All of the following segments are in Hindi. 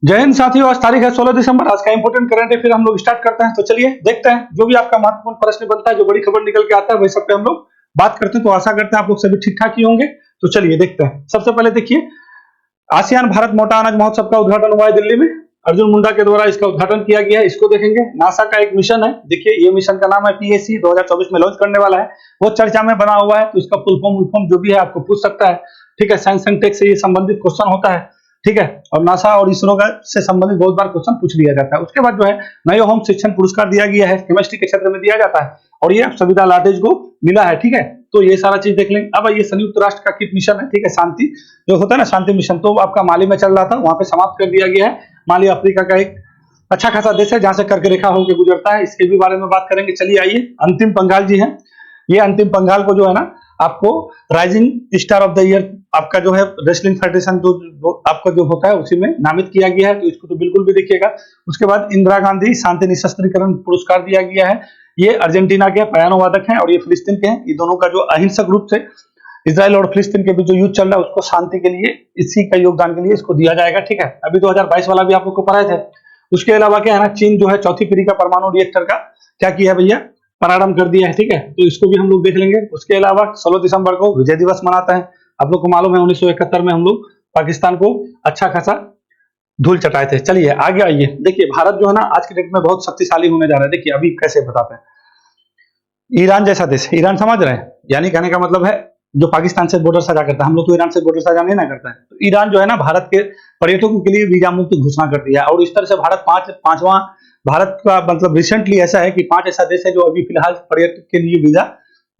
जय हिंद साथियों, आज तारीख है 16 दिसंबर। आज का इंपोर्टेंट करंट अफेयर हम लोग स्टार्ट करते हैं। तो चलिए देखते हैं जो भी आपका महत्वपूर्ण प्रश्न बनता है, जो बड़ी खबर निकल के आता है, वही सब पे हम लोग बात करते हैं। तो आशा करते हैं आप लोग सभी ठीक ठाक ही होंगे। तो चलिए देखते हैं। सबसे पहले देखिए, आसियान भारत मोटा अनाज महोत्सव का उद्घाटन हुआ है दिल्ली में। अर्जुन मुंडा के द्वारा इसका उद्घाटन किया गया है। इसको देखेंगे। नासा का एक मिशन है, देखिए ये मिशन का नाम है PAC, 2024 में लॉन्च करने वाला है। वो चर्चा में बना हुआ है। तो इसका फुल फॉर्म जो भी है आपको पूछ सकता है, ठीक है। साइंस एंड टेक से ये संबंधित क्वेश्चन होता है, ठीक है। और नासा और इसरो का से संबंधित बहुत बार क्वेश्चन पूछ लिया जाता है। उसके बाद जो है नयो होम शिक्षण पुरस्कार दिया गया है, केमिस्ट्री के क्षेत्र में दिया जाता है और ये सविता लाटेज को मिला है, ठीक है। तो ये सारा चीज देख लेंगे। अब ये संयुक्त राष्ट्र का किट मिशन है, ठीक है, शांति जो होता है ना, शांति मिशन, तो आपका माली में चल रहा था, वहां पे समाप्त कर दिया गया है। माली अफ्रीका का एक अच्छा खासा देश है जहां से कर्क रेखा होकर गुजरता है। इसके भी बारे में बात करेंगे। चलिए आइए, अंतिम पंघाल जी हैं। ये अंतिम पंघाल को जो है ना आपको rising star of the year आपका जो है रेसलिंग फेडरेशन जो आपका जो होता है उसी में नामित किया गया है। तो इसको तो बिल्कुल भी देखिएगा। उसके बाद इंदिरा गांधी शांति निशस्त्रीकरण पुरस्कार दिया गया है। ये अर्जेंटीना के पियानो वादक हैं और ये फिलिस्तीन के हैं। ये दोनों का जो अहिंसक रूप से इजराइल और फिलिस्तीन के बीच जो युद्ध चल रहा है उसको शांति के लिए, इसी का योगदान के लिए इसको दिया जाएगा, ठीक है। अभी 2022 वाला भी आप लोग को पढ़ाए थे। उसके अलावा क्या है ना, चीन जो है चौथी पीढ़ी का परमाणु रिएक्टर का क्या किया है भैया, प्रारंभ कर दिया है, ठीक है। तो इसको भी हम लोग देख लेंगे। उसके अलावा 16 दिसंबर को विजय दिवस मनाते हैं। आप लोग को मालूम है 1971 में हम लोग पाकिस्तान को अच्छा खासा धूल चटाए थे। चलिए आगे आइए। देखिए भारत जो है ना आज के डेट में बहुत शक्तिशाली होने जा रहा है। देखिए अभी कैसे बताते हैं। ईरान जैसा देश, ईरान समझ रहे हैं, यानी कहने का मतलब है जो पाकिस्तान से बॉर्डर साझा करता है, हम लोग तो ईरान से बॉर्डर साझा नहीं ना करता है। तो ईरान जो है ना भारत के पर्यटकों के लिए वीजा मुक्त घोषणा कर दिया है। और इस तरह से भारत पांचवा भारत का मतलब रिसेंटली ऐसा है कि 5 ऐसा देश है जो अभी फिलहाल पर्यटक के लिए वीजा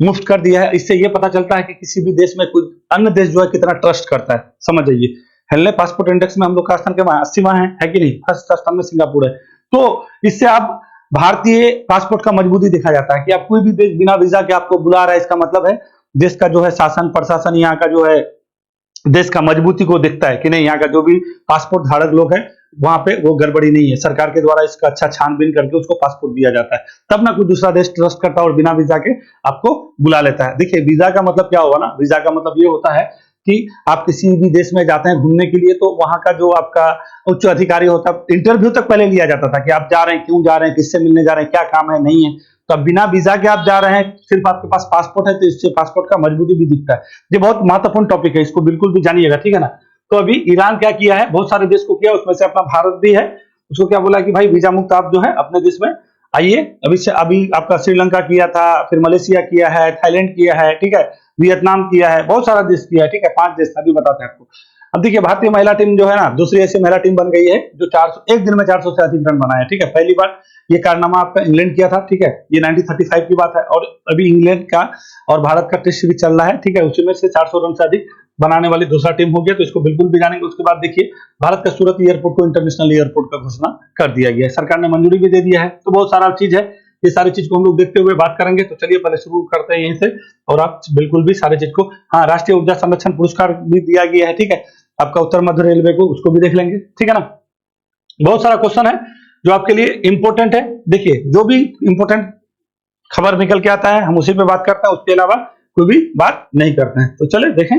मुफ्त कर दिया है। इससे ये पता चलता है कि किसी भी देश में कोई अन्य देश जो है कितना ट्रस्ट करता है, समझ जाइए। हेलने पासपोर्ट इंडेक्स में हम लोग का स्थान के 80वां है कि नहीं, फर्स्ट स्थान में सिंगापुर है। तो इससे आप भारतीय पासपोर्ट का मजबूती देखा जाता है कि आप कोई भी देश बिना वीजा के आपको बुला रहा है, इसका मतलब है देश का जो है शासन प्रशासन, यहाँ का जो है देश का मजबूती को देखता है कि नहीं, यहाँ का जो भी पासपोर्ट धारक लोग हैं वहां पे वो गड़बड़ी नहीं है। सरकार के द्वारा इसका अच्छा छानबीन करके उसको पासपोर्ट दिया जाता है, तब ना कोई दूसरा देश ट्रस्ट करता है और बिना वीजा के आपको बुला लेता है। देखिए वीजा का मतलब क्या होगा ना, वीजा का मतलब ये होता है कि आप किसी भी देश में जाते हैं घूमने के लिए, तो वहां का जो आपका उच्च अधिकारी होता है, इंटरव्यू तक पहले लिया जाता था कि आप जा रहे हैं, क्यों जा रहे हैं, किससे मिलने जा रहे हैं, क्या काम है, नहीं है। तो अब बिना वीजा के आप जा रहे हैं, सिर्फ आपके पास पासपोर्ट है, तो इससे पासपोर्ट का मजबूती भी दिखता है। ये बहुत महत्वपूर्ण टॉपिक है, इसको बिल्कुल भी जानिएगा, ठीक है ना। तो अभी ईरान क्या किया है, बहुत सारे देश को किया, उसमें से अपना भारत भी है। उसको क्या बोला कि भाई वीजा मुक्त आप जो है अपने देश में आइए। अभी आपका श्रीलंका किया था, फिर मलेशिया किया है, थाईलैंड किया है, ठीक है, वियतनाम किया है, बहुत सारा देश किया है, ठीक है। 5 देश अभी बताते हैं आपको। अब देखिए भारतीय महिला टीम जो है ना दूसरी ऐसी महिला टीम बन गई है जो 400 एक दिन में 400 से अधिक रन बनाया, ठीक है। पहली बार ये कारनामा आपका इंग्लैंड किया था, ठीक है। ये 1935 की बात है और अभी इंग्लैंड का और भारत का टेस्ट भी चल रहा है, ठीक है। उसमें से 400 रन से अधिक बनाने वाली दूसरा टीम हो गया, तो इसको बिल्कुल भी जानेंगे। उसके बाद देखिए भारत का सूरत एयरपोर्ट को इंटरनेशनल एयरपोर्ट का घोषणा कर दिया गया है, सरकार ने मंजूरी भी दे दिया है। तो बहुत सारा चीज है, ये सारी चीज को हम लोग देखते हुए बात करेंगे। तो चलिए पहले शुरू करते हैं यहीं से, और आप बिल्कुल भी सारे चीज को, हाँ, राष्ट्रीय ऊर्जा संरक्षण पुरस्कार भी दिया गया है, ठीक है, आपका उत्तर मध्य रेलवे को, उसको भी देख लेंगे, ठीक है ना। बहुत सारा क्वेश्चन है जो आपके लिए इंपॉर्टेंट है। देखिए जो भी इंपॉर्टेंट खबर निकल के आता है हम उसी पे बात करते हैं, उसके अलावा कोई भी बात नहीं करते हैं। तो चले देखें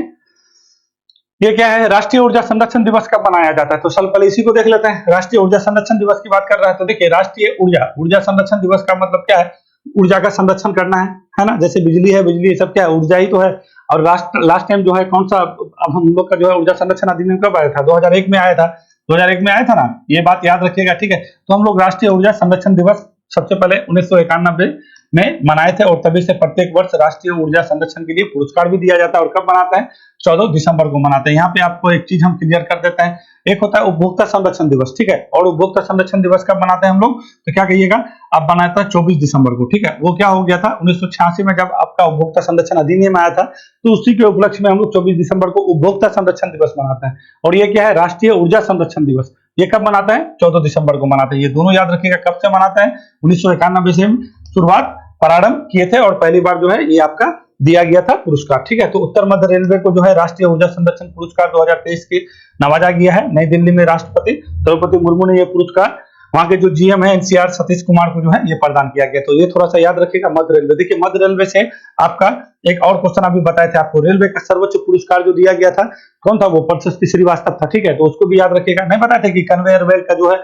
ये क्या है, राष्ट्रीय ऊर्जा संरक्षण दिवस कब मनाया जाता है। तो चल पहले इसी को देख लेते हैं। राष्ट्रीय ऊर्जा संरक्षण दिवस की बात कर रहा है, तो देखिए राष्ट्रीय ऊर्जा संरक्षण दिवस का मतलब क्या है, ऊर्जा का संरक्षण करना है ना। जैसे बिजली है, बिजली सब क्या है, ऊर्जा ही तो है। और लास्ट टाइम जो है कौन सा, अब हम लोग का जो है ऊर्जा संरक्षण अधिनियम कब आया था, 2001 में आया था, 2001 में आया था ना, ये बात याद रखिएगा, ठीक है। तो हम लोग राष्ट्रीय ऊर्जा संरक्षण दिवस सबसे पहले 1991 में मनाए थे और तभी से प्रत्येक वर्ष राष्ट्रीय ऊर्जा संरक्षण के लिए पुरस्कार भी दिया जाता है। और कब मनाते हैं, 14 दिसंबर को मनाते हैं। यहाँ पे आपको एक चीज हम क्लियर कर देते हैं, एक होता है उपभोक्ता संरक्षण दिवस, ठीक है। और उपभोक्ता संरक्षण दिवस कब मनाते हैं हम लोग, तो क्या कहिएगा, अब मनाता है 24 दिसंबर को, ठीक है। वो क्या हो गया था 1986 में जब आपका उपभोक्ता संरक्षण अधिनियम आया था, तो उसी के उपलक्ष्य में हम लोग 24 दिसंबर को उपभोक्ता संरक्षण दिवस मनाते हैं। और ये क्या है, राष्ट्रीय ऊर्जा संरक्षण दिवस, ये कब मनाता है, 14 दिसंबर को मनाते हैं। ये दोनों याद रखिएगा, कब से मनाता है, 1991 से शुरुआत प्रारंभ किए थे और पहली बार जो है ये आपका दिया गया था पुरस्कार, ठीक है। तो उत्तर मध्य रेलवे को जो है राष्ट्रीय ऊर्जा संरक्षण पुरस्कार 2023 के नवाजा गया है। नई दिल्ली में राष्ट्रपति द्रौपदी मुर्मू ने यह पुरस्कार वहां के जो जीएम है एनसीआर सतीश कुमार को जो है ये प्रदान किया गया। तो ये थोड़ा सा याद रखिएगा। मध्य रेलवे, देखिए मध्य रेलवे से आपका एक और क्वेश्चन अभी बताए थे आपको, रेलवे का सर्वोच्च पुरस्कार जो दिया गया था कौन था, वो प्रशस्ति श्रीवास्तव था, ठीक है। तो उसको भी याद रखिएगा। नहीं बताया था कि कन्वेयर बेल्ट का जो है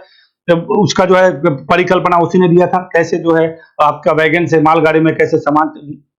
उसका जो है परिकल्पना उसी ने दिया था, कैसे जो है आपका वैगन से मालगाड़ी में कैसे सामान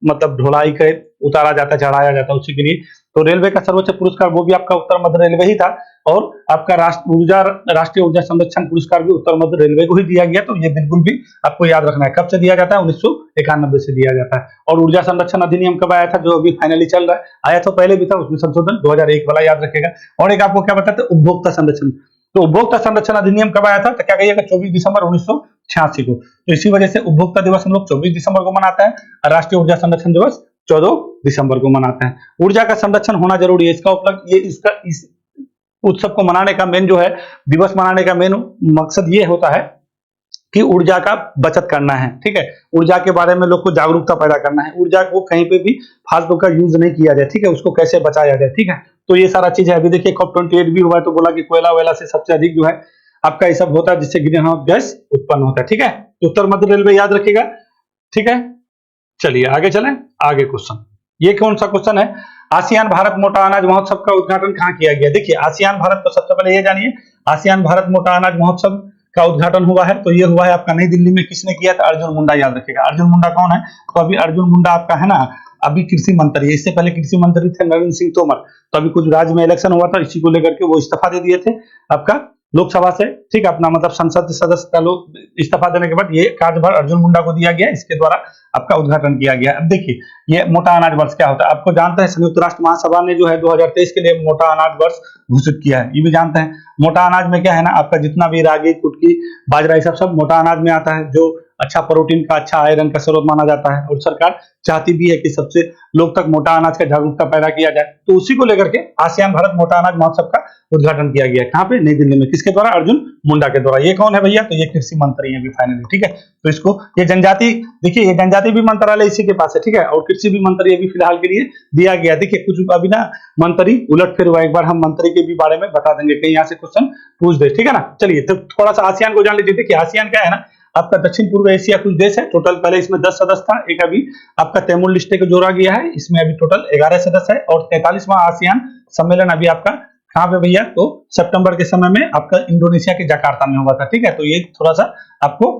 मतलब ढुलाई के उतारा जाता चढ़ाया जाता उसी के लिए। तो रेलवे का सर्वोच्च पुरस्कार वो भी आपका उत्तर मध्य रेलवे ही था। और आपका राष्ट्रीय ऊर्जा संरक्षण पुरस्कार भी उत्तर मध्य रेलवे को ही दिया गया। तो ये बिल्कुल भी आपको याद रखना है। कब से दिया जाता है, 1991 से दिया जाता है। और ऊर्जा संरक्षण अधिनियम कब आया था, जो अभी फाइनली चल रहा है, आया तो पहले भी था, उसमें संशोधन 2001 वाला याद रखेगा। और एक आपको क्या बताते हैं, उपभोक्ता संरक्षण। तो उपभोक्ता संरक्षण अधिनियम कब आया था, तो क्या कहिएगा, 24 दिसंबर 1986 को। तो इसी वजह से उपभोक्ता दिवस हम लोग 24 दिसंबर को मनाते हैं और राष्ट्रीय ऊर्जा संरक्षण दिवस 14 दिसंबर को मनाते हैं। ऊर्जा का संरक्षण होना जरूरी है। इसका उपलब्ध ये इसका इस उत्सव को मनाने का मेन जो है, दिवस मनाने का मेन मकसद ये होता है कि ऊर्जा का बचत करना है, ठीक है। ऊर्जा के बारे में लोग को जागरूकता पैदा करना है। ऊर्जा को कहीं पे भी फालतू का यूज नहीं किया जाए, ठीक है। उसको कैसे बचाया जाए, ठीक है। तो ये सारा चीज है। अभी देखिए COP28 भी हुआ है, तो बोला कि कोयला वेला से सबसे अधिक जो है आपका ये सब होता है जिससे ग्रीन हाउस गैस उत्पन्न होता है, ठीक है। उत्तर मध्य रेलवे याद रखिएगा, ठीक है। चलिए आगे चलें। आगे क्वेश्चन, ये कौन सा क्वेश्चन है, आसियान भारत मोटा अनाज महोत्सव का उद्घाटन कहाँ किया गया। देखिए आसियान भारत, तो सबसे पहले ये जानिए आसियान भारत मोटा अनाज महोत्सव का उद्घाटन हुआ है, तो ये हुआ है आपका नई दिल्ली में। किसने किया था, अर्जुन मुंडा, याद रखिएगा। अर्जुन मुंडा कौन है, तो अभी अर्जुन मुंडा आपका है ना, अभी कृषि मंत्री है। इससे पहले कृषि मंत्री थे नरेंद्र सिंह तोमर। तो अभी कुछ राज्य में इलेक्शन हुआ था, इसी को लेकर के वो इस्तीफा दे दिए थे आपका लोकसभा से, ठीक है। अपना मतलब संसद सदस्य का लोग इस्तीफा देने के बाद ये कार्यभार अर्जुन मुंडा को दिया गया। इसके द्वारा आपका उद्घाटन किया गया। अब देखिए ये मोटा अनाज वर्ष क्या होता है, आपको जानते हैं संयुक्त राष्ट्र महासभा ने जो है 2023 के लिए मोटा अनाज वर्ष घोषित किया है, ये भी जानते हैं। मोटा अनाज में क्या है ना, आपका जितना भी रागी, कुटकी, बाजरा, ये सब मोटा अनाज में आता है, जो अच्छा प्रोटीन का, अच्छा आयरन का स्रोत माना जाता है। और सरकार चाहती भी है कि सबसे लोग तक मोटा अनाज का जागरूकता पैदा किया जाए। तो उसी को लेकर के आसियान भारत मोटा अनाज महोत्सव का उद्घाटन किया गया है। कहाँ पे, नई दिल्ली में। किसके द्वारा, अर्जुन मुंडा के द्वारा। ये कौन है भैया, तो ये कृषि मंत्री है अभी फाइनली, ठीक है। तो इसको ये जनजाति, देखिए ये जनजाति भी मंत्रालय इसी के पास है, ठीक है। और कृषि भी मंत्री अभी फिलहाल के लिए दिया गया। देखिए कुछ अभी ना मंत्री उलट फिर हुआ, एक बार हम मंत्री के भी बारे में बता देंगे, कहीं यहाँ से क्वेश्चन पूछ दे, ठीक है ना। चलिए तो थोड़ा सा आसियान को जान लीजिए। देखिए आसियान क्या है ना, आपका दक्षिण पूर्व एशिया कुछ देश है। टोटल पहले इसमें 10 सदस्य था, एक अभी आपका तैमूर लिस्टे को जोड़ा गया है। इसमें अभी टोटल 11 सदस्य है। और 43वां आसियान सम्मेलन अभी आपका कहाँ पे भैया, तो सितंबर के समय में आपका इंडोनेशिया के जकार्ता में हुआ था, ठीक है। तो ये थोड़ा सा आपको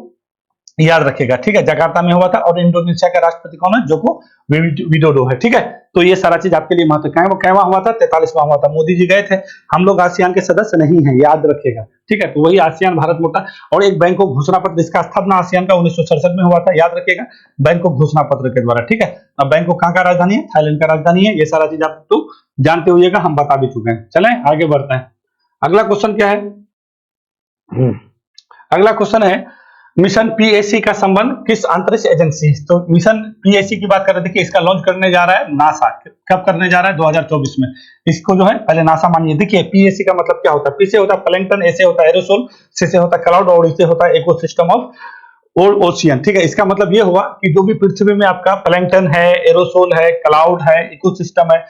याद रखेगा, ठीक है। जकार्ता में हुआ था। और इंडोनेशिया का राष्ट्रपति कौन है, जोको विडोडो है, ठीक है। तो ये सारा चीज आपके लिए महत्व, कैवा हुआ था, 43वां हुआ था। मोदी जी गए थे। हम लोग आसियान के सदस्य नहीं है, याद रखेगा, ठीक है। तो वही आसियान भारत मोटा। और एक बैंकॉक घोषणा पत्र, इसका स्थापना आसियान का 1967 में हुआ था, याद रखेगा, बैंकॉक घोषणा पत्र के द्वारा, ठीक है। अब बैंकॉक कहाँ का राजधानी है, थाईलैंड का राजधानी है। ये सारा चीज आप तो जानते होइएगा, हम बता भी चुके हैं। चलें आगे बढ़ते हैं। अगला क्वेश्चन क्या है, अगला क्वेश्चन है मिशन पीएसी का संबंध किस अंतरिक्ष एजेंसी। तो मिशन पीएसी की बात कर रहे, देखिए इसका लॉन्च करने जा रहा है नासा। कब करने जा रहा है, 2024 में। इसको जो है पहले नासा मानिए। देखिए पीएसी का मतलब क्या होता है, पी से होता है प्लैंक्टन, ए से होता है एरोसोल, सी से होता है क्लाउड और ई से होता है इकोसिस्टम ऑफ ओशियन, ठीक है। इसका मतलब ये हुआ कि जो भी पृथ्वी में आपका प्लैंक्टन है, एरोसोल है, क्लाउड है, इकोसिस्टम है,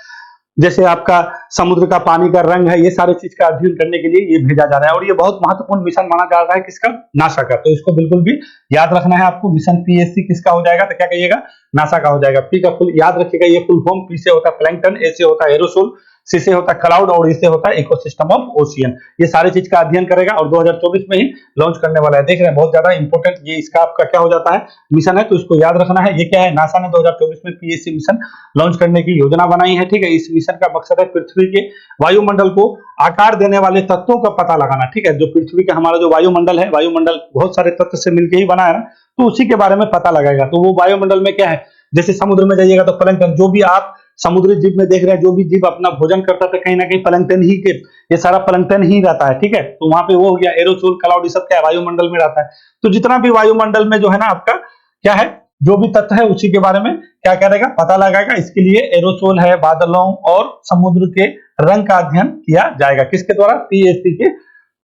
जैसे आपका समुद्र का पानी का रंग है, ये सारे चीज का अध्ययन करने के लिए ये भेजा जा रहा है। और ये बहुत महत्वपूर्ण मिशन माना जा रहा है, किसका, नासा का। तो इसको बिल्कुल भी याद रखना है आपको। मिशन पीएससी किसका हो जाएगा, तो क्या कहिएगा, नासा का हो जाएगा। पी का फुल याद रखिएगा, ये फुल फॉर्म, पी से होता है प्लैंक्टन, ए से होता है एरोसोल, सी से होता है क्लाउड और इससे होता है इकोसिस्टम ऑफ ओशियन। ये सारी चीज का अध्ययन करेगा और 2024 में ही लॉन्च करने वाला है। देख रहे हैं बहुत ज्यादा इंपॉर्टेंट ये इसका आपका क्या हो जाता है, मिशन है। तो इसको याद रखना है। ये क्या है, नासा ने 2024 में पीएससी मिशन लॉन्च करने की योजना बनाई है, ठीक है। इस मिशन का मकसद है पृथ्वी के वायुमंडल को आकार देने वाले तत्वों का पता लगाना, ठीक है। जो पृथ्वी का हमारा जो वायुमंडल है, वायुमंडल बहुत सारे तत्व से मिलकर ही बना है ना, तो उसी के बारे में पता लगाएगा। तो वो वायुमंडल में क्या है, जैसे समुद्र में जाइएगा तो प्लैंक्टन, जो भी आप समुद्री जीव में देख रहे हैं, जो भी जीव अपना भोजन करता था कहीं ना कहीं प्लैंक्टन ही के, ये सारा प्लैंक्टन ही रहता है, ठीक है। तो वहां पे वो हो गया एरोसोल, क्लाउड, ये सब क्या है, वायुमंडल में रहता है। तो जितना भी वायुमंडल में जो है ना आपका क्या है, जो भी तत्व है उसी के बारे में क्या करेगा, पता लगाएगा। इसके लिए एरोसोल है, बादलों और समुद्र के रंग का अध्ययन किया जाएगा। किसके द्वारा, पीएससी के।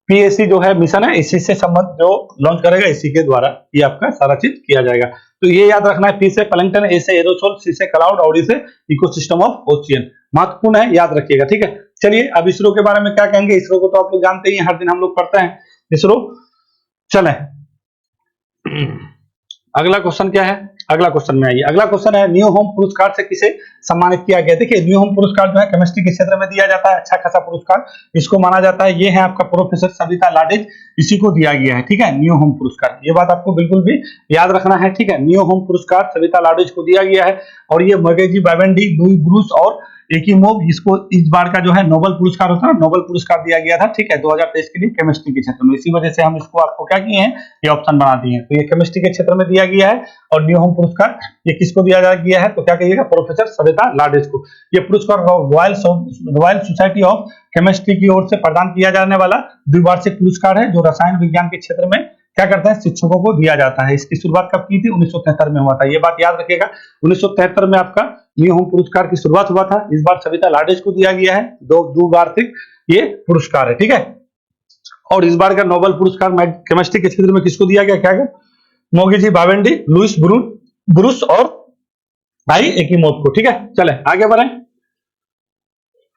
पीएससी जो है मिशन है, इसी से संबंध जो लॉन्च करेगा, इसी के द्वारा ये आपका सारा चीज किया जाएगा। तो ये याद रखना है, पी से प्लैंक्टन, ए से एरोसोल, सी से क्लाउड और ई से इकोसिस्टम ऑफ ओशियन। महत्वपूर्ण है, याद रखिएगा, ठीक है। चलिए अब इसरो के बारे में क्या कहेंगे। इसरो को तो आप लोग जानते ही हैं, हर दिन हम लोग पढ़ते हैं इसरो। चलें अगला क्वेश्चन क्या है, अगला क्वेश्चन में आइए। अगला क्वेश्चन है न्यू होम पुरस्कार से किसे सम्मानित किया गया। देखिए न्यू होम पुरस्कार जो है केमिस्ट्री के क्षेत्र में दिया जाता है, अच्छा खासा पुरस्कार इसको माना जाता है। ये है आपका प्रोफेसर सविता लाडेज, इसी को दिया गया है, ठीक है, न्यू होम पुरस्कार। ये बात आपको बिल्कुल भी याद रखना है, ठीक है, न्यू होम पुरस्कार सविता लाडेज को दिया गया है। और ये मगेजी बावेंडी, लुई ब्रूस और एकिमोव, इसको इस बार का जो है नोबेल पुरस्कार होता है, नोबेल पुरस्कार दिया गया था, ठीक है, 2023 के लिए केमिस्ट्री के क्षेत्र में। इसी वजह से हम इसको आपको क्या किए हैं, ये ऑप्शन बना दिए हैं। तो ये केमिस्ट्री के क्षेत्र में दिया गया है और न्यू होम पुरस्कार ये किसको दिया गया है, तो क्या कहिएगा, प्रोफेसर सविता लाडेज को। ये पुरस्कार रॉयल सोसाइटी ऑफ केमिस्ट्री की ओर से प्रदान किया जाने वाला द्विवार्षिक पुरस्कार है, जो रसायन विज्ञान के क्षेत्र में क्या करते हैं, शिक्षकों को दिया जाता है। इसकी शुरुआत कब की थी, 1973 में हुआ था। ये बात याद रखिएगा, 1973 में आपका न्यू होम पुरस्कार की शुरुआत हुआ था। इस बार सविता लाडेज को दिया गया है, द्विवार्षिक ये पुरस्कार है, ठीक है। और इस बार का नोबेल पुरस्कार केमिस्ट्री के क्षेत्र में किसको दिया गया, क्या मोगेजी बावेंडी, लुईस ब्रूस और भाई एकिमोव को, ठीक है। चले आगे बढ़े,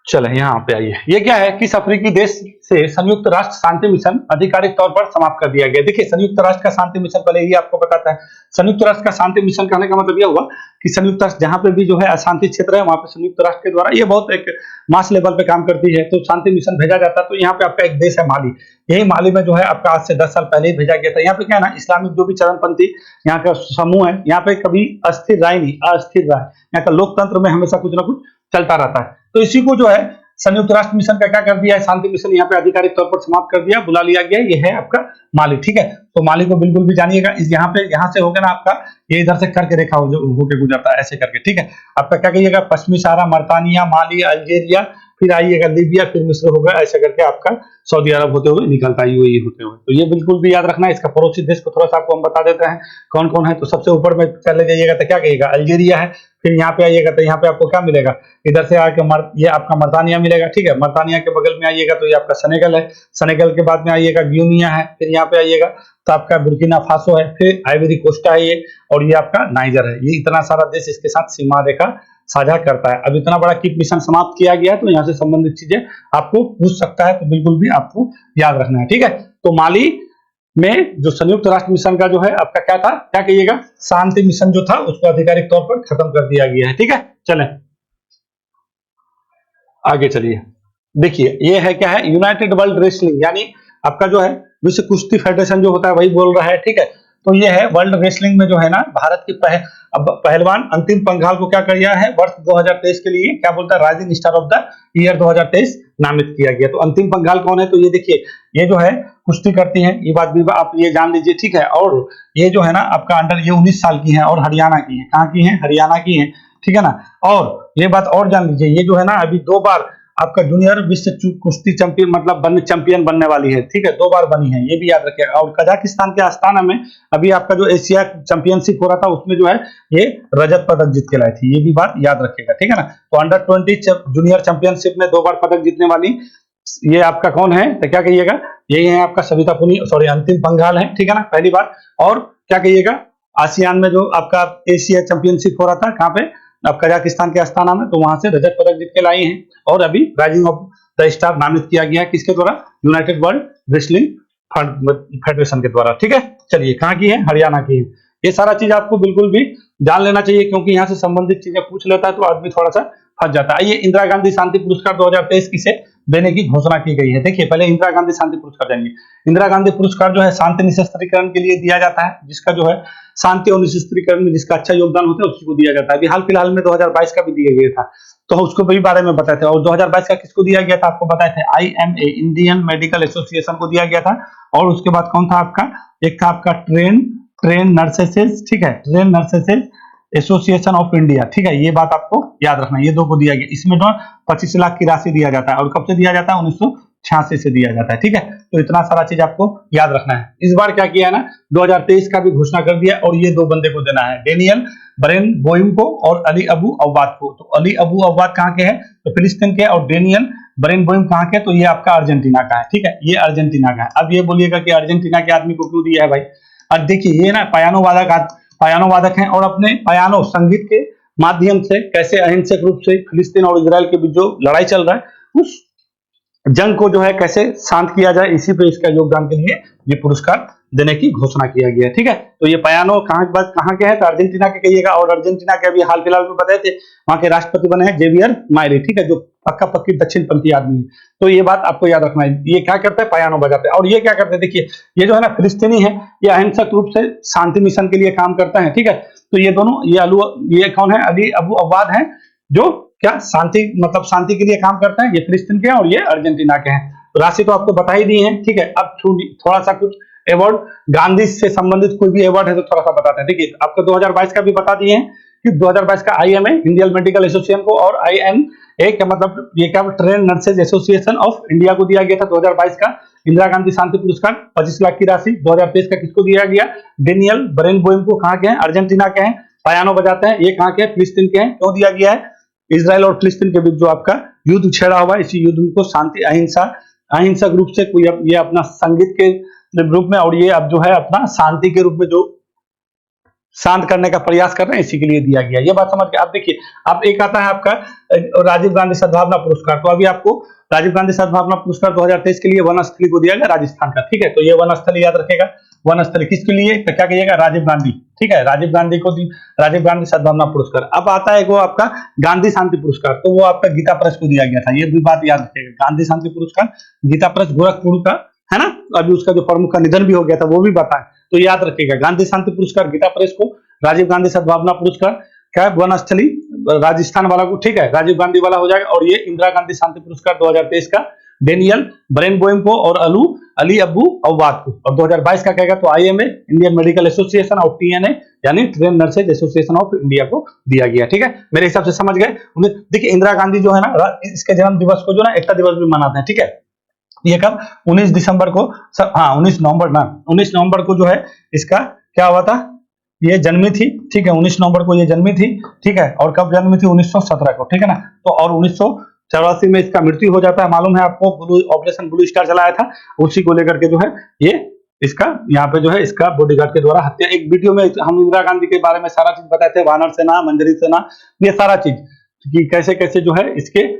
चले यहाँ पे आइए। ये क्या है, किस अफ्रीकी देश से संयुक्त राष्ट्र शांति मिशन आधिकारिक तौर पर समाप्त कर दिया गया। देखिए संयुक्त राष्ट्र का शांति मिशन पहले ही आपको बताता है। संयुक्त राष्ट्र का शांति मिशन कहने का मतलब यह हुआ कि संयुक्त राष्ट्र जहां पे भी जो है अशांति क्षेत्र है, वहां पे संयुक्त राष्ट्र के द्वारा ये बहुत एक मास लेवल पे काम करती है, तो शांति मिशन भेजा जाता है। तो यहाँ पे आपका एक देश है माली, यही माली में जो है आपका आज से 10 साल पहले ही भेजा गया था। यहाँ पे क्या है ना, इस्लामिक जो भी चरमपंथी यहाँ का समूह है, यहाँ पे कभी अस्थिर राय नहीं, अस्थिर राय, यहाँ का लोकतंत्र में हमेशा कुछ ना कुछ चलता रहता है। तो इसी को जो है संयुक्त राष्ट्र मिशन का क्या कर दिया है, शांति मिशन यहाँ पे आधिकारिक तौर पर समाप्त कर दिया, बुला लिया गया। ये है आपका माली, ठीक है। तो माली को बिल्कुल भी जानिएगा, इस यहाँ से होगा ना आपका, ये इधर से करके रेखा होके गुजरता है ऐसे करके, ठीक है। आपका क्या कहिएगा, पश्चिमी सहारा, मर्तानिया, माली, अल्जेरिया, फिर आइएगा लीबिया, फिर मिस्र होगा, ऐसे करके आपका सऊदी अरब होते हुए निकलता है, यूएई होते हुए। तो ये बिल्कुल भी याद रखना है। इसका पड़ोसी देश को थोड़ा सा आपको हम बता देते हैं कौन कौन है। तो सबसे ऊपर में चले जाइएगा तो क्या कहिएगा, अल्जेरिया है। फिर यहाँ पे आइएगा तो यहाँ पे आपको क्या मिलेगा, इधर से आके ये आपका मर्तानिया मिलेगा, ठीक है। मर्तानिया के बगल में आइएगा तो ये आपका सेनेगल है, सेनेगल के बाद में आइएगा गिनिया है, फिर यहाँ पे आइएगा तो आपका बुर्किना फासो है, फिर आइवरी कोस्टा है ये, और ये आपका नाइजर है। ये इतना सारा देश इसके साथ सीमा रेखा साझा करता है। अब इतना बड़ा किट मिशन समाप्त किया गया, तो यहाँ से संबंधित चीजें आपको पूछ सकता है, तो बिल्कुल भी आपको याद रखना है, ठीक है। तो माली में जो संयुक्त राष्ट्र मिशन का जो है आपका क्या था, क्या कहिएगा, शांति मिशन जो था उसको आधिकारिक तौर पर खत्म कर दिया गया है, ठीक है। चलें आगे चलिए। देखिए ये है क्या है, यूनाइटेड वर्ल्ड रेसलिंग, यानी आपका जो है विश्व कुश्ती फेडरेशन जो होता है वही बोल रहा है, ठीक है। तो ये है वर्ल्ड रेसलिंग में जो है ना, भारत की पहलवान अंतिम पंघाल को क्या किया है, वर्ष 2023 के लिए क्या बोलता है, rising star of the year 2023 नामित किया गया। तो अंतिम पंघाल कौन है, तो ये देखिए, ये जो है कुश्ती करती हैं, ये बात भी आप ये जान लीजिए, ठीक है। और ये जो है ना आपका अंडर, ये 19 साल की है और हरियाणा की है। कहाँ की है, हरियाणा की है, ठीक है ना। और ये बात और जान लीजिए, ये जो है ना अभी 2 बार आपका जूनियर विश्व कुश्ती चैंपियन मतलब चैंपियन बनने वाली है, ठीक है, 2 बार बनी है, ये भी याद रखिएगा। और कजाकिस्तान के अस्ताना में अभी आपका जो एशिया चैंपियनशिप हो रहा था, उसमें जो है ये रजत पदक जीत के लाई थी, ये भी बात याद रखिएगा, ठीक है ना। तो अंडर 20 जूनियर चैंपियनशिप में 2 बार पदक जीतने वाली ये आपका कौन है, तो क्या कहिएगा, यही है आपका सविता सॉरी अंतिम पंघाल है, ठीक है ना, पहली बार। और क्या कहिएगा, आसियान में जो आपका एशिया चैंपियनशिप हो रहा था, कहाँ पे, अब कजाकिस्तान के अस्ताना में, तो वहां से रजत पदक जीत के लाई हैं। और अभी राइजिंग ऑफ द स्टार नामित किया गया किसके द्वारा, यूनाइटेड वर्ल्ड रेसलिंग फेडरेशन के द्वारा, ठीक है। चलिए कहाँ की है, हरियाणा की है। ये सारा चीज आपको बिल्कुल भी जान लेना चाहिए, क्योंकि यहाँ से संबंधित चीजें पूछ लेता है तो आदमी थोड़ा सा फंस जाता है। ये इंदिरा गांधी शांति पुरस्कार 2023 किसे देने की घोषणा की गई है। देखिए पहले इंदिरा गांधी शांति पुरस्कार जानिए। इंदिरा गांधी पुरस्कार जो है शांति निशस्त्रीकरण के लिए दिया जाता है, जिसका जो है शांति और निशस्त्रीकरण में जिसका अच्छा योगदान होता है उसी को दिया जाता है। अभी हाल फिलहाल में 2022 का भी दिया गया था, तो उसको भी बारे में बताए थे। और 2022 का किसको दिया गया था आपको बताए थे, IMA इंडियन मेडिकल एसोसिएशन को दिया गया था। और उसके बाद कौन था आपका, एक था आपका ट्रेन नर्सेसेस, ठीक है, ट्रेन नर्सेसेस एसोसिएशन ऑफ इंडिया, ठीक है। ये बात आपको याद रखना है, ये 2 को दिया गया। इसमें तो 25 लाख की राशि दिया जाता है, और कब से दिया जाता है, 1986 से दिया जाता है, ठीक है। तो इतना सारा चीज आपको याद रखना है। इस बार क्या किया है ना, 2023 का भी घोषणा कर दिया, और ये 2 बंदे को देना है, डेनियल बरेनबोइम को और अली अबू अव्वाद को। तो अली अबू अव्वाद कहाँ के हैं, तो फिलिस्तीन के, और डेनियल बरेनबोइम कहाँ के, तो ये आपका अर्जेंटीना का है, ठीक है, ये अर्जेंटीना का है। अब ये बोलिएगा कि अर्जेंटीना के आदमी को क्यों दिया है भाई। अब देखिए ये ना पियानो वादक हैं, और अपने पियानो संगीत के माध्यम से कैसे अहिंसक रूप से फिलिस्तीन और इजराइल के बीच जो लड़ाई चल रहा है उस जंग को जो है कैसे शांत किया जाए, इसी पे इसका योगदान के लिए ये पुरस्कार देने की घोषणा किया गया है। ठीक है, तो ये पयानो कहाँ के है, तो अर्जेंटीना के कहिएगा, और अर्जेंटीना के अभी हाल फिलहाल में बताए थे वहां के राष्ट्रपति बने हैं जेवियर माइली। ठीक है, जो पक्का पक्की दक्षिणपंथी आदमी है। तो ये बात आपको याद रखना है। ये क्या करते हैं, पयानो बजाते हैं। और ये क्या करते हैं, देखिए ये जो है ना फिलिस्तीनी है, ये अहिंसक रूप से शांति मिशन के लिए काम करते हैं। ठीक है, तो ये दोनों, ये कौन है, अली अबू अवाद है, जो क्या शांति मतलब शांति के लिए काम करते हैं। ये फिलिस्तीन के हैं और ये अर्जेंटीना के हैं। तो राशि तो आपको बता ही दी है। ठीक है, अब थोड़ा सा कुछ अवार्ड गांधी से संबंधित कोई भी अवार्ड है तो थोड़ा सा बताते हैं। देखिए आपको 2022 का भी बता दिए हैं कि 2022 का IMA इंडियन मेडिकल एसोसिएशन को, और INA का मतलब ये क्या, train nurses association of India को दिया गया था 2022 का इंदिरा गांधी शांति पुरस्कार 25 लाख की राशि। 2023 का किसको दिया गया, डेनियल बरेनबोइम को, कहाँ के हैं, अर्जेंटीना के हैं, पयानो बजाते हैं। ये कहाँ के हैं, फिलिस्तीन के हैं। क्यों दिया गया है, इजराइल और फिलिस्तीन के बीच जो आपका युद्ध छेड़ा हुआ है, इसी युद्ध को शांति अहिंसक रूप से कोई ये अपना संगीत के रूप में, और ये अब जो है अपना शांति के रूप में जो शांत करने का प्रयास कर रहे हैं, इसी के लिए दिया गया। ये बात समझ के आप देखिए, अब एक आता है आपका राजीव गांधी सद्भावना पुरस्कार। तो अभी आपको राजीव गांधी सद्भावना पुरस्कार 2023 के लिए वनस्थली को दिया गया, राजस्थान का। ठीक है, तो ये वनस्थली याद रखेगा, वनस्थली किसके लिए, तो क्या कहिएगा, राजीव गांधी। ठीक है, राजीव गांधी को राजीव गांधी सद्भावना पुरस्कार। अब आता है वो आपका गांधी शांति पुरस्कार, तो वो आपका गीता प्रेस को दिया गया था। ये भी बात याद रखेगा, गांधी शांति पुरस्कार गीता प्रेस गोरखपुर का है ना, अभी उसका जो प्रमुख का निधन भी हो गया था, वो भी बताएं, तो याद रखिएगा। गांधी शांति पुरस्कार गीता प्रेस को, राजीव गांधी सद्भावना पुरस्कार क्या वनस्थली राजस्थान वाला को, ठीक है, राजीव गांधी वाला हो जाएगा। और ये इंदिरा गांधी शांति पुरस्कार 2023 का डेनियल बरेनबोइम को और अली अबू अवाद को। और 2022 का कहेगा तो IMA इंडियन मेडिकल एसोसिएशन और TNA यानी train nurses association of India को दिया गया। ठीक है, मेरे हिसाब से समझ गए। देखिए इंदिरा गांधी जो है ना, इसके जन्म दिवस को जो ना एकता दिवस भी मनाते हैं। ठीक है, ये कब, 19 दिसंबर को, हाँ 19 नवंबर ना, 19 नवंबर को जो है इसका क्या हुआ था, ये जन्मी थी। ठीक है, 19 नवंबर को ये जन्मी थी। ठीक है, और कब जन्मी थी, 1917 को। ठीक है ना, तो और 1984 में इसका मृत्यु हो जाता है। मालूम है आपको, ऑपरेशन ब्लू स्टार चलाया था, उसी को लेकर के जो है ये इसका यहाँ पे जो है इसका बॉडीगार्ड के द्वारा हत्या। एक वीडियो में हम इंदिरा गांधी के बारे में सारा चीज बताए थे, वानर सेना, मंजरी सेना, ये सारा चीज कि कैसे कैसे जो है इसके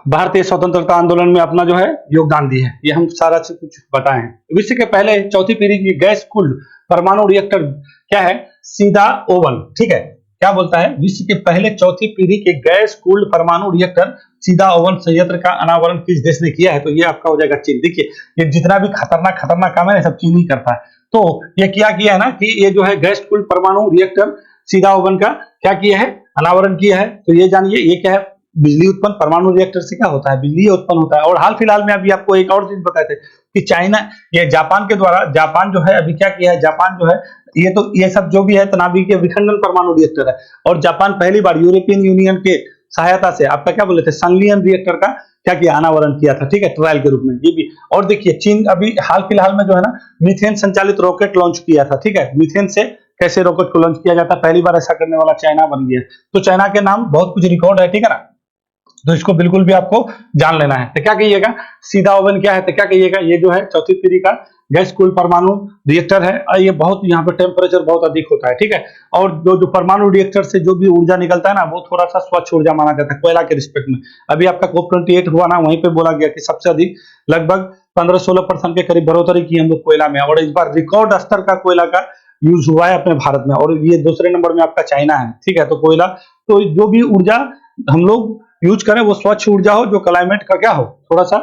भारतीय स्वतंत्रता आंदोलन में अपना जो है योगदान दी है, ये हम सारा चीज कुछ बताए हैं। विश्व के पहले चौथी पीढ़ी की गैस कूल्ड परमाणु रिएक्टर क्या है, सीधा ओवन। ठीक है, क्या बोलता है, विश्व के पहले चौथी पीढ़ी के गैस कूल्ड परमाणु रिएक्टर सीधा ओवन संयंत्र का अनावरण किस देश ने किया है, तो ये आपका हो जाएगा चीन। देखिए ये जितना भी खतरनाक काम है सब चीन ही करता है। तो ये क्या किया है ना कि ये जो है गैस कूल्ड परमाणु रिएक्टर सीधा ओवन का क्या किया है, अनावरण किया है। तो ये जानिए ये क्या है, बिजली उत्पन्न, परमाणु रिएक्टर से क्या होता है, बिजली उत्पन्न होता है। और हाल फिलहाल में अभी आपको एक और चीज बताए थे कि चाइना, ये जापान के द्वारा, जापान जो है अभी क्या किया है, जापान जो है ये सब जो भी है नाभिकीय विखंडन परमाणु रिएक्टर है। और जापान पहली बार यूरोपियन यूनियन के सहायता से आपका क्या बोले थे, संगलियन रिएक्टर का क्या किया, अनावरण किया था। ठीक है, ट्रायल के रूप में ये भी। और देखिए चीन अभी हाल फिलहाल में जो है ना मीथेन संचालित रॉकेट लॉन्च किया था। ठीक है, मीथेन से कैसे रॉकेट को लॉन्च किया जाता है, पहली बार ऐसा करने वाला चाइना बन गया। तो चाइना के नाम बहुत कुछ रिकॉर्ड है। ठीक है ना, तो इसको बिल्कुल भी आपको जान लेना है। तो क्या कहिएगा, सीधा ओवन क्या है, तो क्या कहिएगा, ये जो है चौथी पीढ़ी का गैस कूल्ड परमाणु रिएक्टर है। और ये बहुत यहाँ पे टेम्परेचर बहुत अधिक होता है। ठीक है, और जो परमाणु रिएक्टर से जो भी ऊर्जा निकलता है ना, वो थोड़ा सा स्वच्छ ऊर्जा माना जाता है कोयला के रिस्पेक्ट में। अभी आपका COP28 हुआ ना, वहीं पे बोला गया कि सबसे अधिक लगभग 15-16% के करीब बढ़ोतरी की हम लोग कोयला में, और इस बार रिकॉर्ड स्तर का कोयला का यूज हुआ है अपने भारत में। और ये दूसरे नंबर में आपका चाइना है। ठीक है, तो कोयला, तो जो भी ऊर्जा हम लोग यूज करें वो स्वच्छ ऊर्जा हो, जो क्लाइमेट का क्या हो, थोड़ा सा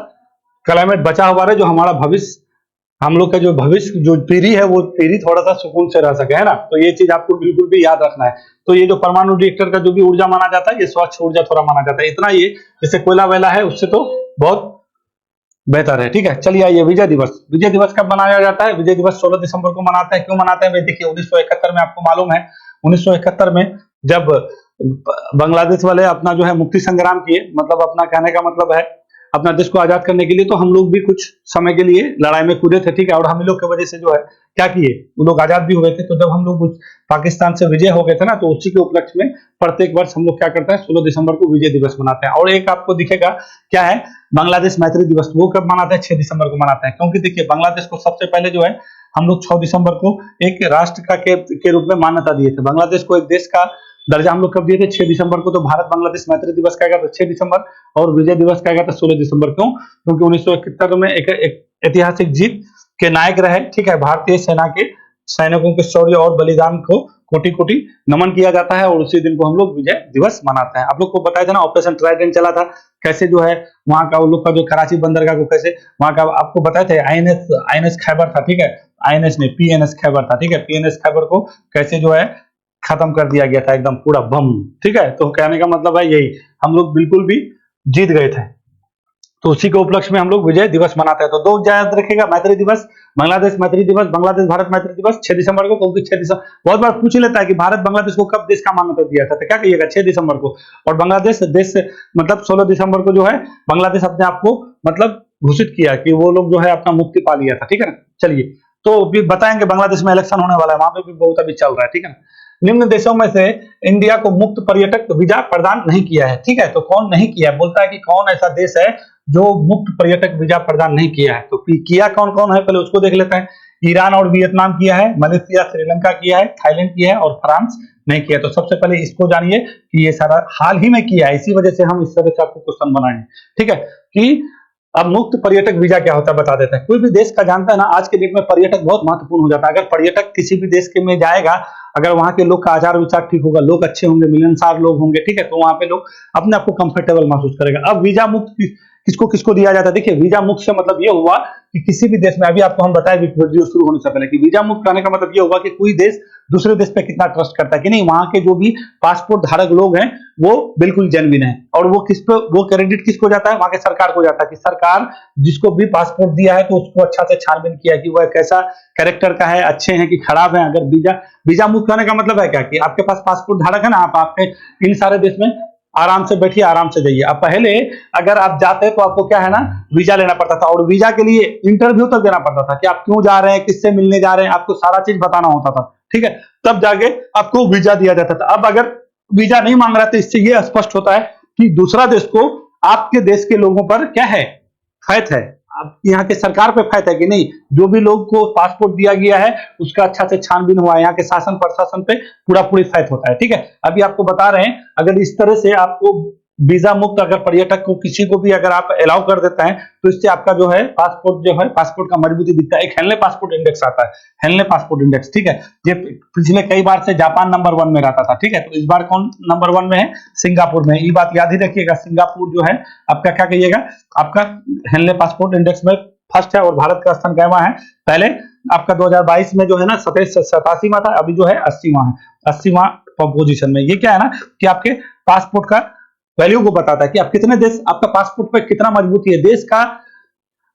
क्लाइमेट बचा हुआ रहे, जो हमारा भविष्य, हम लोग का जो भविष्य जो पीढ़ी है वो पीढ़ी थोड़ा सा सुकून से रह सके, है ना। तो ये चीज आपको बिल्कुल भी याद रखना है। तो ये जो परमाणु रिएक्टर का जो भी ऊर्जा माना जाता है, ये स्वच्छ ऊर्जा थोड़ा माना जाता है। इतना ये जैसे कोयला वेला है उससे तो बहुत बेहतर है। ठीक है, चलिए आइए विजय दिवस। विजय दिवस कब मनाया जाता है, विजय दिवस 16 दिसंबर को मनाते हैं। क्यों मनाते हैं, देखिए 1971 में आपको मालूम है, 1971 में जब बांग्लादेश वाले अपना जो है मुक्ति संग्राम किए, मतलब अपना कहने का मतलब है अपना देश को आजाद करने के लिए, तो हम लोग भी कुछ समय के लिए लड़ाई में कूदे थे। ठीक है, और हम लोग की वजह से जो है क्या किए, वो लोग आजाद भी हुए थे। तो जब हम लोग पाकिस्तान से विजय हो गए थे ना, तो उसी के उपलक्ष्य में प्रत्येक वर्ष हम लोग क्या करते हैं, 16 दिसंबर को विजय दिवस मनाते हैं। और एक आपको दिखेगा क्या है, बांग्लादेश मैत्री दिवस, वो कब मनाते हैं, 6 दिसंबर को मनाते हैं। क्योंकि देखिए बांग्लादेश को सबसे पहले जो है हम लोग 6 दिसंबर को एक राष्ट्र का के रूप में मान्यता दिए थे। बांग्लादेश को एक देश का दर्जा हम लोग कब दिए थे, 6 दिसंबर को। तो भारत बांग्लादेश मैत्री दिवस कहेगा तो 6 दिसंबर, और विजय दिवस कहेगा तो 16 दिसंबर। क्यों, क्योंकि 1971 में एक ऐतिहासिक जीत के नायक रहे, ठीक है। भारतीय सेना के सैनिकों के शौर्य और बलिदान को कोटि कोटि नमन किया जाता है और उसी दिन को हम लोग विजय दिवस मनाते हैं। आप लोग को बताया था ना ऑपरेशन ट्राइडेंट चला था, कैसे जो है वहां का उन लोग का जो कराची बंदरगाह को कैसे वहां का आपको बताए थे आईएनएस खैबर था, ठीक है। आईएनएस नहीं पीएनएस खैबर था, ठीक है। पीएनएस खैबर को कैसे जो है खत्म कर दिया गया था एकदम पूरा बम, ठीक है। तो कहने का मतलब है यही, हम लोग बिल्कुल भी जीत गए थे। तो उसी के उपलक्ष्य में हम लोग विजय दिवस मनाते हैं। तो 2 याद रखेगा, मैत्री दिवस, बांग्लादेश मैत्री दिवस, बांग्लादेश भारत मैत्री दिवस 6 दिसंबर को, क्योंकि 6 दिसंबर बहुत बार पूछ लेता है कि भारत बांग्लादेश को कब देश का मान्यता दिया था, तो क्या कहिएगा 6 दिसंबर को। और बांग्लादेश देश मतलब 16 दिसंबर को जो है बांग्लादेश अपने आप को मतलब घोषित किया कि वो लोग जो है अपना मुक्ति पा लिया था, ठीक है ना। चलिए तो भी बताएंगे, बांग्लादेश में इलेक्शन होने वाला है, वहां पे भी बहुत अभी चल रहा है, ठीक है ना। निम्न देशों में से इंडिया को मुक्त पर्यटक वीजा प्रदान नहीं किया है, ठीक है। तो कौन नहीं किया है, बोलता है कि कौन ऐसा देश है जो मुक्त पर्यटक वीजा प्रदान नहीं किया है। तो किया कौन कौन है पहले उसको देख लेते हैं। ईरान और वियतनाम किया है, मलेशिया श्रीलंका किया है, थाईलैंड किया है और फ्रांस नहीं किया। तो सबसे पहले इसको जानिए कि ये सारा हाल ही में किया है, इसी वजह से हम इस तरह से आपको क्वेश्चन बनाए, ठीक है। कि अब मुक्त पर्यटक वीजा क्या होता है बता देता है। कोई भी देश का जानता है ना, आज के डेट में पर्यटक बहुत महत्वपूर्ण हो जाता है। अगर पर्यटक किसी भी देश के में जाएगा, अगर वहां के लोग का आचार विचार ठीक होगा, लोग अच्छे होंगे, मिलनसार लोग होंगे, ठीक है, तो वहां पे लोग अपने आप को कंफर्टेबल महसूस करेगा। अब वीजा मुक्त किसको किसको दिया जाता है, देखिए वीजा मुक्त से मतलब ये हुआ कि किसी भी देश में, अभी आपको हम बताए वीडियो शुरू होने से पहले कि वीजा मुक्त करने का मतलब ये होगा कि कोई देश दूसरे देश पे कितना ट्रस्ट करता है कि नहीं, वहां के जो भी पासपोर्ट धारक लोग हैं वो बिल्कुल जेन्युइन है। और वो किस पे वो क्रेडिट किसको जाता है, वहां के सरकार को जाता है कि सरकार जिसको भी पासपोर्ट दिया है तो उसको अच्छा से छानबीन किया कि वह कैसा कैरेक्टर का है, अच्छे हैं कि खराब है। अगर वीजा मुक्त करने का मतलब है क्या कि आपके पास पासपोर्ट धारक है ना, आप आपके इन सारे देश में आराम से बैठिए, आराम से जाइए। अब पहले अगर आप जाते तो आपको क्या है ना वीजा लेना पड़ता था, और वीजा के लिए इंटरव्यू तक देना पड़ता था कि आप क्यों जा रहे हैं, किससे मिलने जा रहे हैं, आपको सारा चीज बताना होता था, ठीक है। तब जाके आपको वीजा दिया जाता था। अब अगर वीजा नहीं मांग रहा तो इससे ये स्पष्ट होता है कि दूसरा देश को आपके देश के लोगों पर क्या है, फैत है, अब यहाँ के सरकार पे फैत है कि नहीं, जो भी लोग को पासपोर्ट दिया गया है उसका अच्छा से छानबीन हुआ है, यहाँ के शासन प्रशासन पे पूरा पूरी फैत होता है, ठीक है। अभी आपको बता रहे हैं, अगर इस तरह से आपको वीजा मुक्त अगर पर्यटक को किसी को भी अगर आप अलाउ कर देते हैं तो इससे आपका जो है पासपोर्ट का मजबूती दिखता है। एक हेनले पासपोर्ट इंडेक्स आता है, हेनले पासपोर्ट इंडेक्स, ठीक है। ये पिछले कई बार से जापान नंबर 1 में रहता था, ठीक है। तो इस बार कौन नंबर 1 में है, सिंगापुर में। ये बात याद ही रखिएगा, सिंगापुर जो है आपका क्या कहिएगा, आपका हेनले पासपोर्ट इंडेक्स में फर्स्ट है। और भारत का स्थान कैवा है, पहले आपका 2022 में जो है ना 87वां था, अभी जो है 80वां पोजीशन में। ये क्या है ना कि आपके पासपोर्ट का वैल्यू को बताता है कि आप कितने देश, आपका पासपोर्ट पे कितना मजबूती है देश का,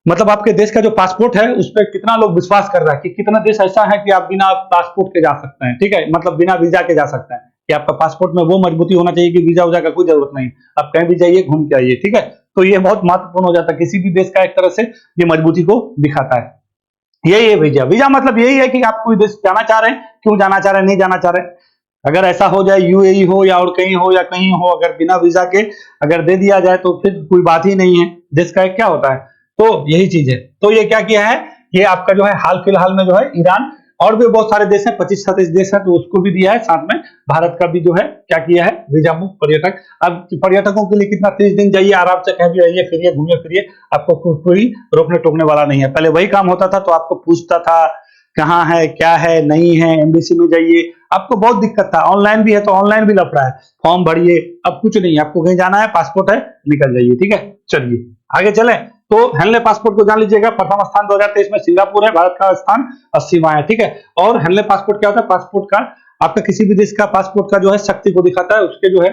मतलब आपके देश का जो पासपोर्ट है उस पर कितना लोग विश्वास कर रहा है कि कितना देश ऐसा है कि आप बिना पासपोर्ट के जा सकते हैं, ठीक है, मतलब बिना वीजा के जा सकते हैं। कि आपका पासपोर्ट में वो मजबूती होना चाहिए कि वीजा उजा का कोई जरूरत नहीं, आप कहीं भी जाइए घूम के आइए, ठीक है। तो ये बहुत महत्वपूर्ण हो जाता है, किसी भी देश का एक तरह से ये मजबूती को दिखाता है। यही है वीजा मतलब यही है कि आप कोई देश जाना चाह रहे हैं, क्यों जाना चाह रहे हैं, नहीं जाना चाह रहे। अगर ऐसा हो जाए यूएई हो या और कहीं हो या कहीं हो, अगर बिना वीजा के अगर दे दिया जाए तो फिर कोई बात ही नहीं है, देश का क्या होता है। तो यही चीज है। तो ये क्या किया है, ये आपका जो है हाल फिलहाल में जो है ईरान और भी बहुत सारे देश हैं, 25-27 देश हैं, तो उसको भी दिया है। साथ में भारत का भी जो है क्या किया है, वीजा मुक्त पर्यटक। अब पर्यटकों के लिए कितना 30 दिन जाइए, आराम से कहीं भी रहिए, फिरिए, घूमिए फिरिए, आपको कोई रोकने टोकने वाला नहीं है। पहले वही काम होता था तो आपको पूछता था कहाँ है, क्या है, नहीं है, एमबीसी में जाइए, आपको बहुत दिक्कत था। ऑनलाइन भी है तो ऑनलाइन भी लफड़ा है, फॉर्म भरिए, अब कुछ नहीं, आपको कहीं जाना है, पासपोर्ट है, निकल जाइए, ठीक है। चलिए आगे चले। तो हेनले पासपोर्ट को जान लीजिएगा, प्रथम स्थान 2023 में सिंगापुर है, भारत का स्थान 80वां है, ठीक है। और हेनले पासपोर्ट क्या होता है, पासपोर्ट का आपका किसी भी देश का पासपोर्ट का जो है शक्ति को दिखाता है, उसके जो है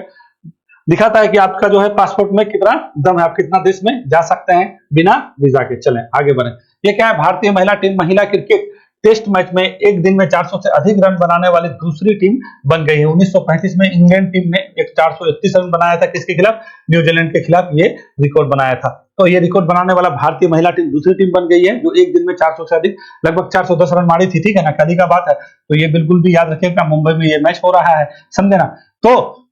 दिखाता है कि आपका जो है पासपोर्ट में कितना दम है, आप कितना देश में जा सकते हैं बिना वीजा के। चलें आगे बढ़े। ये क्या है, भारतीय महिला टीम महिला क्रिकेट टेस्ट मैच में एक दिन में 400 से अधिक रन बनाने वाली दूसरी टीम बन गई है। 1935 में इंग्लैंड टीम ने एक 431 रन बनाया था, किसके खिलाफ, न्यूजीलैंड के खिलाफ ये रिकॉर्ड बनाया था। तो ये रिकॉर्ड बनाने वाला भारतीय महिला टीम दूसरी टीम बन गई है जो एक दिन में 400 से अधिक लगभग 410 रन मारी थी, ठीक है ना, कल का बात है। तो ये बिल्कुल भी याद रखिएगा, मुंबई में ये मैच हो रहा है, समझे ना। तो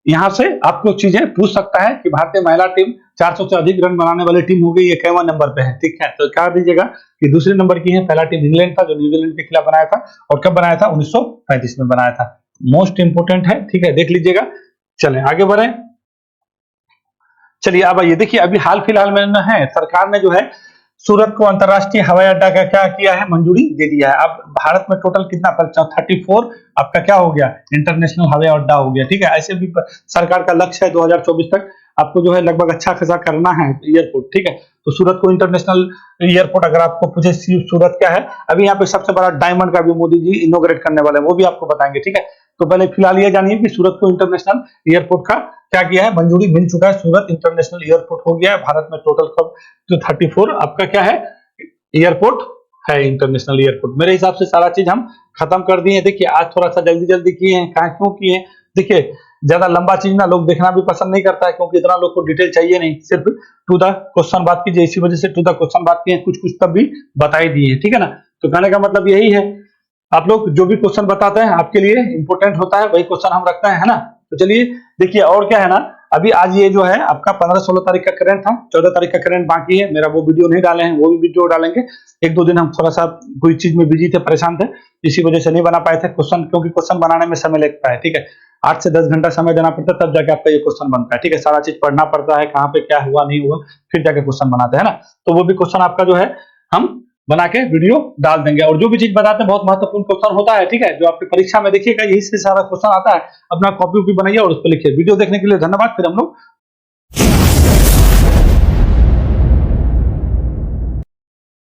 यहां से आपको चीजें पूछ सकता है कि भारतीय महिला टीम 400 से अधिक रन बनाने वाली टीम हो गई, ये केवल नंबर पे है, ठीक है। तो क्या दीजिएगा कि दूसरे नंबर की है, पहला टीम इंग्लैंड था जो न्यूजीलैंड के खिलाफ बनाया था, और कब बनाया था, 1935 में बनाया था। मोस्ट इंपोर्टेंट है, ठीक है, देख लीजिएगा। चलें आगे बढ़े। चलिए अब ये देखिए, अभी हाल फिलहाल में है सरकार ने जो है सूरत को अंतरराष्ट्रीय हवाई अड्डा का क्या किया है, मंजूरी दे दिया है। अब भारत में टोटल कितना 34 आपका क्या हो गया, इंटरनेशनल हवाई अड्डा हो गया। ठीक है, ऐसे भी सरकार का लक्ष्य है 2024 तक आपको जो है लगभग अच्छा खासा करना है एयरपोर्ट। ठीक है, तो सूरत को इंटरनेशनल एयरपोर्ट, अगर आपको पूछे सूरत क्या है, अभी यहाँ पे सबसे बड़ा डायमंड का भी मोदी जी इनोग्रेट करने वाले हैं, वो भी आपको बताएंगे। ठीक है, तो पहले फिलहाल ये जानिए कि सूरत को इंटरनेशनल एयरपोर्ट का क्या किया है, मंजूरी मिल चुका है। सूरत इंटरनेशनल एयरपोर्ट हो गया है। भारत में टोटल कब जो 34 आपका क्या है एयरपोर्ट है, इंटरनेशनल एयरपोर्ट। मेरे हिसाब से सारा चीज हम खत्म कर दिए। देखिए आज थोड़ा सा जल्दी जल्दी किए हैं, कहा क्यों किए हैं, देखिए ज्यादा लंबा चीज ना लोग देखना भी पसंद नहीं करता है, क्योंकि इतना लोग को डिटेल चाहिए नहीं, सिर्फ टू द क्वेश्चन बात कीजिए, इसी वजह से टू द क्वेश्चन बात किए, कुछ कुछ तब भी बता ही दिए। ठीक है ना, तो कहने का मतलब यही है, आप लोग जो भी क्वेश्चन बताते हैं आपके लिए इंपोर्टेंट होता है, वही क्वेश्चन हम रखते हैं, है ना। तो चलिए देखिए, और क्या है ना, अभी आज ये जो है आपका 15-16 तारीख का करंट था, 14 तारीख का करंट बाकी है मेरा, वो वीडियो नहीं डाले हैं, वो भी वीडियो डालेंगे। एक दो दिन हम थोड़ा सा कोई चीज में बिजी थे, परेशान थे, इसी वजह से नहीं बना पाए थे क्वेश्चन, क्योंकि क्वेश्चन बनाने में समय लगता है। ठीक है, 8 से 10 घंटा समय देना पड़ता है, तब जाके आपका ये क्वेश्चन बनता है। ठीक है, सारा चीज पढ़ना पड़ता है, कहाँ पे क्या हुआ नहीं हुआ, फिर जाके क्वेश्चन बनाते हैं ना। तो वो भी क्वेश्चन आपका जो है हम बना के वीडियो डाल देंगे, और जो भी चीज बताते हैं बहुत महत्वपूर्ण क्वेश्चन होता है। ठीक है, जो आपकी परीक्षा में देखिएगा यही से सारा क्वेश्चन आता है, अपना कॉपी वॉपी बनाइए और उस पर लिखिए। वीडियो देखने के लिए धन्यवाद, फिर हम लोग